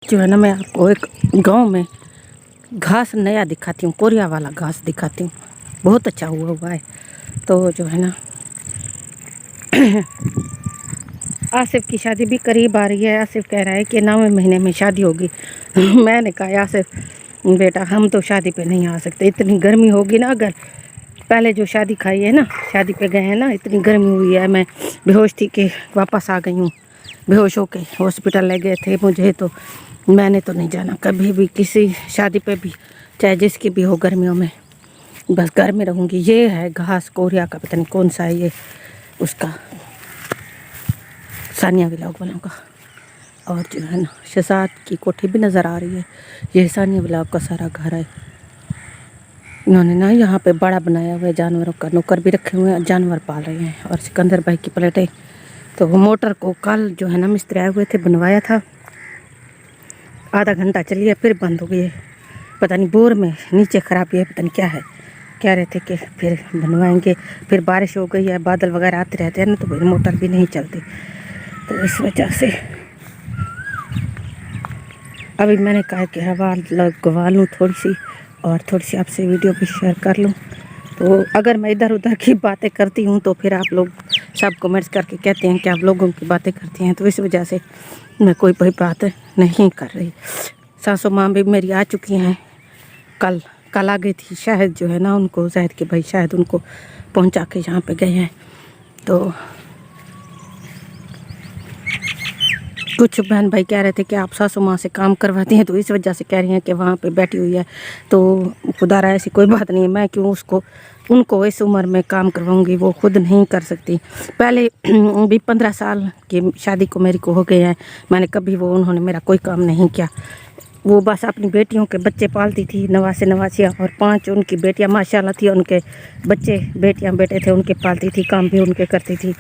जो है ना, मैं आपको एक गांव में घास नया दिखाती हूँ, कोरिया वाला घास दिखाती हूँ। बहुत अच्छा हुआ है। तो जो है ना, आसिफ की शादी भी करीब आ रही है। आसिफ कह रहा है कि 9वें महीने में शादी होगी। मैंने कहा आसिफ बेटा, हम तो शादी पे नहीं आ सकते, इतनी गर्मी होगी ना। अगर पहले जो शादी खाई है ना, शादी पे गए हैं ना, इतनी गर्मी हुई है, मैं बेहोश थी कि वापस आ गई हूँ। बेहोश होके हॉस्पिटल ले गए थे मुझे। तो मैंने तो नहीं जाना कभी भी किसी शादी पे भी, चाहे जिसकी भी हो, गर्मियों में। बस घर में रहूँगी। ये है घास कोरिया का, पता नहीं कौन सा है ये, उसका सानिया व्लॉग बनाऊँगा। और जो है ना, शहजाद की कोठी भी नज़र आ रही है। ये सानिया व्लॉग का सारा घर है। इन्होंने ना यहाँ पे बड़ा बनाया हुआ है, जानवरों का नौकर भी रखे हुए हैं, जानवर पाल रहे हैं। और सिकंदर भाई की प्लेटें, तो वो मोटर को कल जो है ना मिस्त्री आए हुए थे, बनवाया था, आधा घंटा चली है, फिर बंद हो गई है। पता नहीं बोर में नीचे खराबी है, पता नहीं क्या है। कह रहे थे कि फिर बनवाएंगे। फिर बारिश हो गई है, बादल वगैरह आते रहते हैं ना, तो फिर मोटर भी नहीं चलती। तो इस वजह से अभी मैंने कहा कि हवा लगवा लूँ थोड़ी सी, और थोड़ी सी आपसे वीडियो भी शेयर कर लूँ। तो अगर मैं इधर उधर की बातें करती हूँ तो फिर आप लोग सब कमेंट्स करके कहते हैं कि आप लोगों की बातें करती हैं, तो इस वजह से मैं कोई बात नहीं कर रही। सासू माँ भी मेरी आ चुकी हैं। कल आ गई थी। शायद जो है ना, उनको शायद कि भाई शायद उनको पहुंचा के यहाँ पे गए हैं। तो कुछ बहन भाई कह रहे थे कि आप सासू माँ से काम करवाती हैं, तो इस वजह से कह रही हैं कि वहाँ पे बैठी हुई है। तो खुदारा ऐसी कोई बात नहीं है, मैं क्यों उनको इस उम्र में काम करवाऊंगी, वो खुद नहीं कर सकती। पहले भी 15 साल की शादी को मेरी को हो गए हैं, मैंने कभी उन्होंने मेरा कोई काम नहीं किया। वो बस अपनी बेटियों के बच्चे पालती थी, नवासियाँ, और 5 उनकी बेटियां माशाल्लाह थी, उनके बच्चे बेटियां बेटे थे, उनके पालती थी, काम भी उनके करती थी।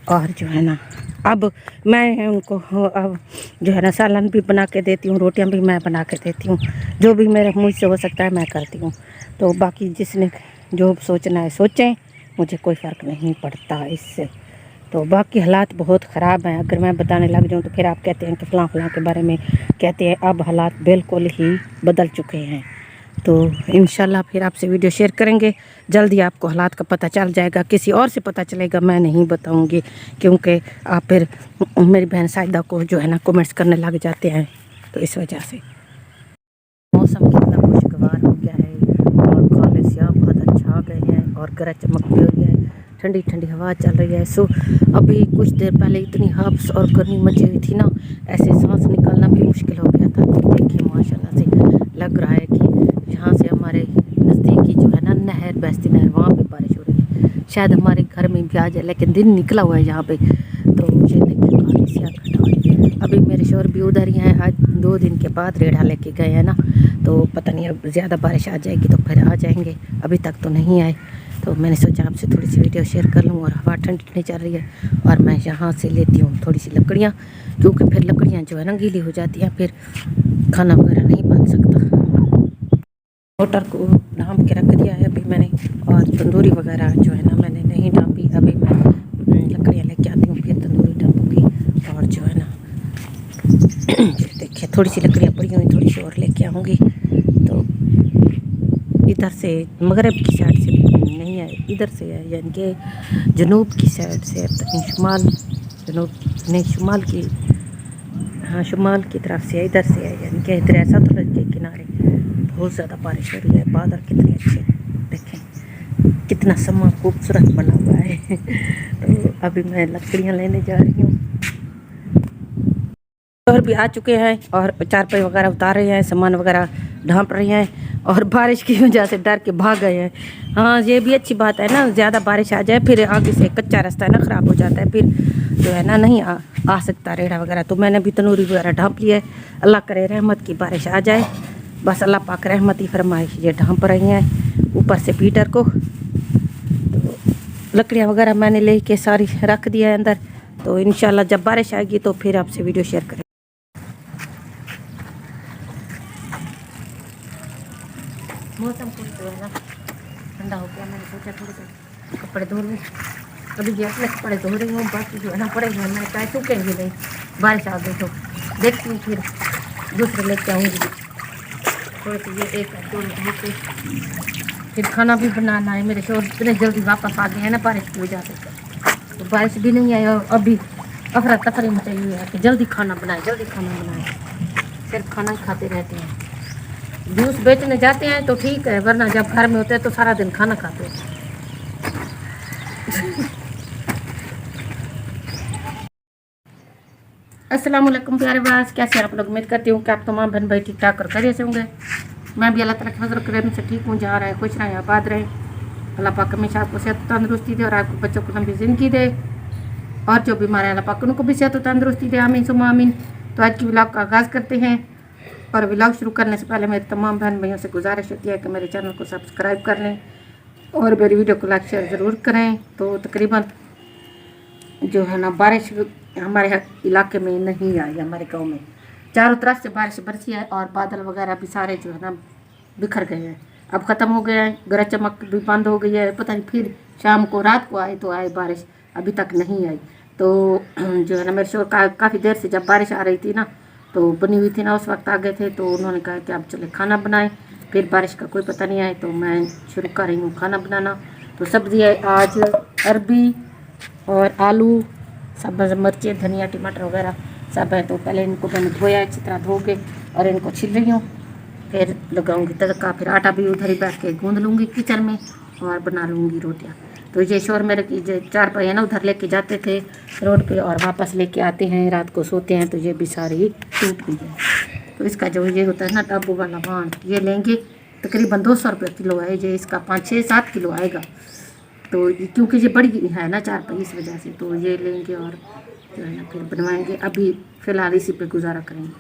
और जो है ना, अब मैं उनको अब जो है ना सालन भी बना के देती हूँ, रोटियां भी मैं बना के देती हूँ। जो भी मेरे मुझसे हो सकता है मैं करती हूँ। तो बाकी जिसने जो सोचना है सोचें, मुझे कोई फ़र्क नहीं पड़ता इससे। तो बाकी हालात बहुत ख़राब हैं। अगर मैं बताने लग जाऊँ तो फिर आप कहते हैं कि फ़लाँ के बारे में कहते हैं। अब हालात बिल्कुल ही बदल चुके हैं। तो इंशाल्लाह फिर आपसे वीडियो शेयर करेंगे जल्दी। आपको हालात का पता चल जाएगा, किसी और से पता चलेगा, मैं नहीं बताऊंगी, क्योंकि आप फिर मेरी बहन साइदा को जो है ना कमेंट्स करने लग जाते हैं। तो इस वजह से मौसम कितना खुशगवार हो गया है, और काले स्याह बहुत अच्छा आ गए हैं, और गरज चमक भी हो रही है, ठंडी ठंडी हवा चल रही है। सो अभी कुछ देर पहले इतनी हब्स और गर्मी मची हुई थी ना, ऐसे सांस निकालना भी मुश्किल हो गया था। तो देखिए माशाल्लाह से लग रहा है कि यहाँ से हमारे नज़दीकी जो है ना नहर, बहती नहर, वहाँ पे बारिश हो रही है। शायद हमारे घर में भी आ जाए, लेकिन दिन निकला हुआ है यहाँ पे। तो मुझे देखिए काली स्याह घटा। अभी मेरे शोर भी उधर ही हैं, आज 2 दिन के बाद रेढ़ा लेके गए हैं ना, तो पता नहीं अब ज़्यादा बारिश आ जाएगी तो फिर आ जाएंगे। अभी तक तो नहीं आए। तो मैंने सोचा आपसे थोड़ी सी वीडियो शेयर कर लूँ। और हवा ठंडी ठंडी चल रही है, और मैं यहाँ से लेती हूँ थोड़ी सी लकड़ियाँ, क्योंकि फिर लकड़ियाँ जो है ना गीली हो जाती हैं, फिर खाना वगैरह नहीं बन सकता। मोटर को ढाँप के रख दिया है अभी मैंने, और तंदूरी वगैरह जो है ना मैंने नहीं ढाँपी। अभी मैं लकड़ियाँ लेके आती हूँ, फिर तंदूरी ढाँपूँगी। और जो है ना देखिए थोड़ी सी लकड़ियाँ पड़ी हुई, थोड़ी सी और लेके आऊँगी। तो इधर से मगरब की साइड से नहीं है, इधर से है, यानी कि जनूब की साइड से है, पता नहीं शुमाल, जनूब नहीं, शुमाल की, हाँ शुमाल की तरफ से है, इधर से है, यानी कि इधर ऐसा तो के किनारे बहुत ज़्यादा बारिश हो रही है। बादल कितने अच्छे, देखें कितना समा खूबसूरत बना हुआ है। तो अभी मैं लकड़ियाँ लेने जा रही हूँ। और भी आ चुके हैं, और चारपाई वगैरह उतार रहे हैं, सामान वगैरह ढांप रहे हैं, और बारिश की वजह से डर के भाग गए हैं। हाँ ये भी अच्छी बात है ना, ज़्यादा बारिश आ जाए फिर आगे से कच्चा रास्ता है ना, ख़राब हो जाता है, फिर जो है ना नहीं आ सकता रेड़ा वगैरह। तो मैंने भी तनूरी वगैरह ढांप लिया है। अल्लाह करे रहमत की बारिश आ जाए, बस अल्लाह पाक रहमत ही फरमाए। ये ढांप रही हैं ऊपर से पीटर को। तो लकड़ियाँ वगैरह मैंने ले के सारी रख दिया है अंदर। तो इंशाल्लाह जब बारिश आएगी तो फिर आपसे वीडियो शेयर करें। मौसम कुछ जो है ना ठंडा हो गया, मैंने सोचा थोड़े से कपड़े धो लूँ। अभी गैस में कपड़े धो रही हूँ, बाकी जो है ना पड़े हैं, मैंने कहा सूखेंगे नहीं, बारिश आ गई तो देखती हूँ फिर दूसरे लेके आऊँगी। थोड़ी सी ये एक दो मिनट फिर खाना भी बनाना है। मेरे शोर इतने जल्दी वापस आ गए हैं ना बारिश की वजह से, तो बारिश भी नहीं आई और अभी अफरा तफरी मचाई हुई है कि जल्दी खाना बनाए, जल्दी खाना बनाए। सिर्फ खाना ही खाते रहते हैं। जूस बेचने जाते हैं तो ठीक है, वरना जब घर में होते हैं तो सारा दिन खाना खाते हैं। अस्सलाम वालेकुम प्यारे बास, कैसे आप लोग? उम्मीद करती हूँ कि आप तमाम बहन भाई ठीक ठाक और खैरियत से होंगे। मैं भी अल्लाह ताला के फजल करम से ठीक हूँ। जहाँ रहे खुश रहें, आबाद रहें। अल्लाह पाक हमेशा आपको सेहत तंदुरुस्ती दे और आपको बच्चों को लंबी ज़िंदगी दे, और जो बीमार है अल्लाह पाक उनको भी सेहत तंदुरुस्ती दे। आमीन सुम्मा आमीन। तो आज की व्लॉग का आगाज़ करते हैं, और व्लॉग शुरू करने से पहले मेरे तमाम बहन भाइयों से गुजारिश होती है कि मेरे चैनल को सब्सक्राइब कर लें और मेरी वीडियो को लाइक शेयर ज़रूर करें। तो तकरीबन जो है ना बारिश हमारे इलाके में नहीं आई, हमारे गांव में चारों तरफ से बारिश बरसी है और बादल वगैरह भी सारे जो है ना बिखर गए हैं। अब ख़त्म हो गया है, गरज चमक भी बंद हो गई है। पता नहीं फिर शाम को रात को आए तो आए, बारिश अभी तक नहीं आई। तो जो है ना मेरे शोर काफ़ी देर से जब बारिश आ रही थी ना तो बनी हुई थी ना, उस वक्त आ गए थे। तो उन्होंने कहा कि आप चले खाना बनाएं। फिर बारिश का कोई पता नहीं आए तो मैं शुरू कर रही हूँ खाना बनाना। तो सब्ज़ी है आज अरबी और आलू, सब मिर्चें धनिया टमाटर वगैरह सब है। तो पहले इनको मैंने धोया अच्छी तरह धो के और इनको छील रही हूँ। फिर लगाऊंगी तड़का, फिर आटा भी उधर ही बैठ के गूंद लूँगी किचन में और बना लूँगी रोटियाँ। तो ये शोर मेरे की जो चार पहिए ना उधर लेके जाते थे रोड पे और वापस लेके आते हैं, रात को सोते हैं, तो ये भी सारी टूट गई है। तो इसका जो ये होता है ना टाबू वाला वान, ये लेंगे तकरीबन 200 रुपये किलो है ये। इसका 5-6-7 किलो आएगा। तो क्योंकि ये बड़ी है ना चार पहिए, इस वजह से तो ये लेंगे और जो है ना फिर बनवाएंगे। अभी फ़िलहाल इसी पे गुजारा करेंगे।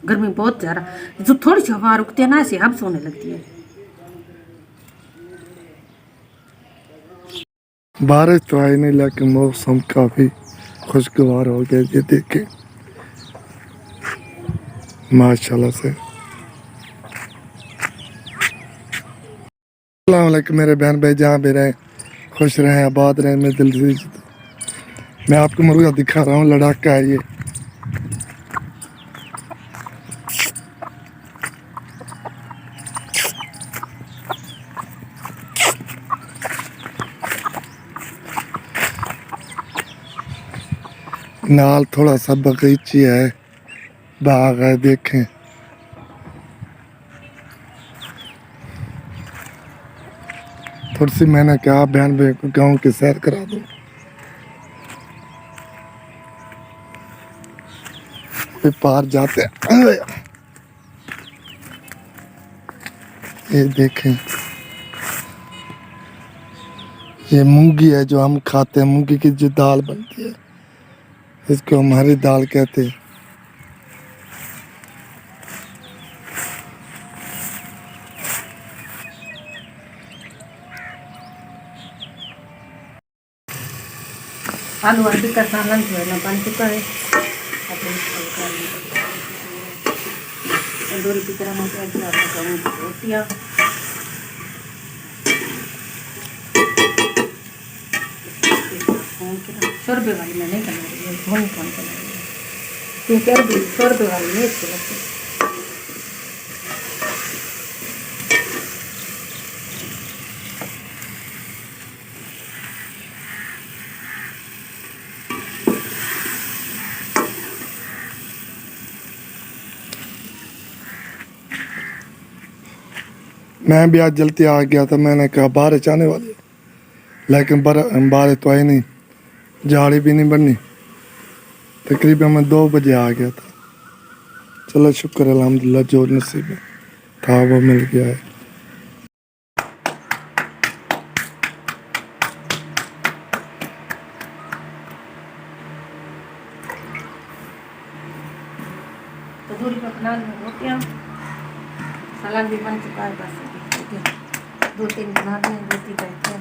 गर्मी बहुत ज़्यादा, जो थोड़ी सी हवा रुकती है ना ऐसे हब्स होने लगती है। बारिश तो आई नहीं लेकिन मौसम काफ़ी खुशगवार हो गया, ये देखें माशाल्लाह से। अस्सलाम वालेकुम मेरे बहन भाई, जहाँ भी रहें खुश रहें, आबाद रहें। मैं दिल से मैं आपको मुर्गा दिखा रहा हूँ, लड़ाका है ये। नाल थोड़ा सा बगीची है, बाग है, देखें। थोड़ी सी मैंने कहा बहन भाई को गाँव की सैर करा दो। पार जाते हैं, ये देखें ये मूंगी है जो हम खाते हैं। मूंगी की जो दाल बनती है इसको हम हरी दाल कहते हैं। आलू अरबी का सालन जो है ना बन चुका है। तंदूरी की तरह रोटियाँ शोरबे वाली मैं नहीं बना रही है, धोनी कौन बना रही है क्योंकि अरबी शोरबे वाली नहीं अच्छी लगती। मैं भी आज जल्दी आ गया था, मैंने कहा बारिश आने वाली है लेकिन बारिश तो आई नहीं, झाड़ी भी नहीं बननी। तकरीबन मैं 2 बजे आ गया था। चलो शुक्र अल्हम्दुलिल्लाह, जो नसीब में था वो मिल गया है। तंदूरी पर बना लूँ रोटियाँ, सलाद भी बन चुका है। बस 2-3 बना दें, रोटी बैठते हैं